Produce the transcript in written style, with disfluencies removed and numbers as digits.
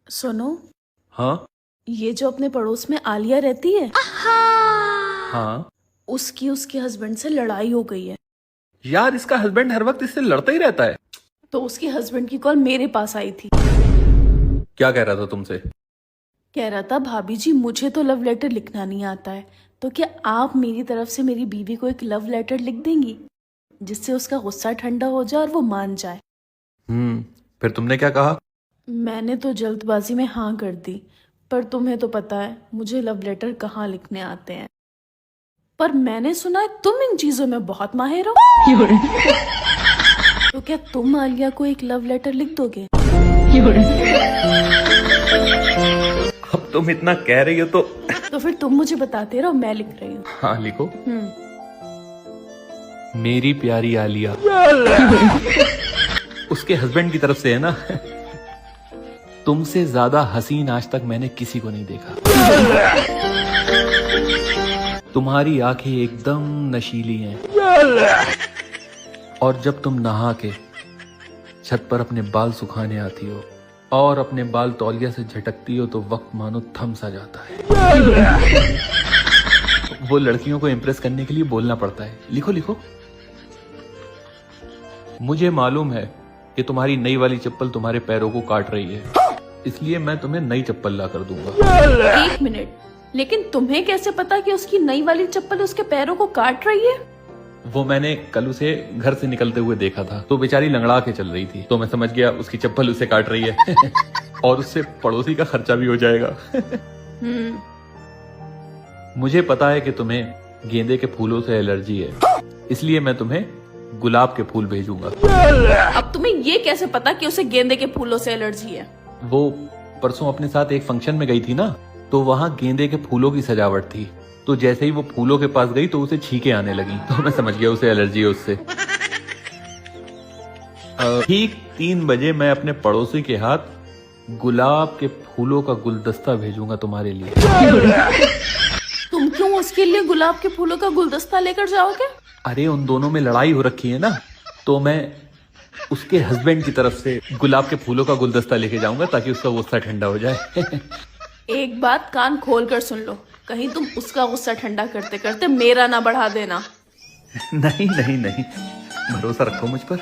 सुनो। हाँ ये जो अपने पड़ोस में आलिया रहती है, हाँ। उसकी उसके हस्बैंड से लड़ाई हो गई है। यार इसका हस्बैंड हर वक्त इससे लड़ता ही रहता है। तो उसके हस्बैंड की कॉल मेरे पास आई थी। क्या कह रहा था तुमसे? कह रहा था, भाभी जी मुझे तो लव लेटर लिखना नहीं आता है, तो क्या आप मेरी तरफ से मेरी बीवी को एक लव लेटर लिख देंगी जिससे उसका गुस्सा ठंडा हो जाए और वो मान जाए। फिर तुमने क्या कहा? मैंने तो जल्दबाजी में हाँ कर दी, पर तुम्हें तो पता है मुझे लव लेटर कहाँ लिखने आते हैं। पर मैंने सुना है तुम इन चीजों में बहुत माहिर हो। तो क्या तुम आलिया को एक लव लेटर लिख दोगे? अब तुम इतना कह रही हो तो फिर तुम मुझे बताते रहो, मैं लिख रही हूँ। हाँ लिखो। मेरी प्यारी आलिया। उसके हस्बैंड की तरफ से है ना। तुमसे ज्यादा हसीन आज तक मैंने किसी को नहीं देखा। तुम्हारी आंखें एकदम नशीली हैं। और जब तुम नहा के छत पर अपने बाल सुखाने आती हो और अपने बाल तौलिया से झटकती हो तो वक्त मानो थम सा जाता है। वो लड़कियों को इम्प्रेस करने के लिए बोलना पड़ता है। लिखो लिखो। मुझे मालूम है कि तुम्हारी नई वाली चप्पल तुम्हारे पैरों को काट रही है, इसलिए मैं तुम्हें नई चप्पल ला कर दूंगा। 1 मिनट, लेकिन तुम्हें कैसे पता कि उसकी नई वाली चप्पल उसके पैरों को काट रही है? वो मैंने कल उसे घर से निकलते हुए देखा था, तो बेचारी लंगड़ा के चल रही थी, तो मैं समझ गया उसकी चप्पल उसे काट रही है। और उससे पड़ोसी का खर्चा भी हो जाएगा। मुझे पता है कि तुम्हें गेंदे के फूलों से एलर्जी है, इसलिए मैं तुम्हें गुलाब के फूल भेजूंगा। अब तुम्हें ये कैसे पता कि उसे गेंदे के फूलों से एलर्जी है? वो परसों अपने साथ एक फंक्शन में गई थी ना, तो वहाँ गेंदे के फूलों की सजावट थी, तो जैसे ही वो फूलों के पास गई तो उसे छींकें आने लगी, तो मैं समझ गया उसे एलर्जी है उससे। ठीक 3 बजे मैं अपने पड़ोसी के हाथ गुलाब के फूलों का गुलदस्ता भेजूंगा तुम्हारे लिए। तुम क्यों उसके लिए गुलाब के फूलों का गुलदस्ता लेकर जाओगे? अरे उन दोनों में लड़ाई हो रखी है ना, तो मैं उसके हस्बैंड की तरफ से गुलाब के फूलों का गुलदस्ता लेके जाऊंगा ताकि उसका गुस्सा ठंडा हो जाए। एक बात कान खोल कर सुन लो, कहीं तुम उसका गुस्सा ठंडा करते करते मेरा ना बढ़ा देना। नहीं नहीं नहीं, भरोसा रखो मुझ पर।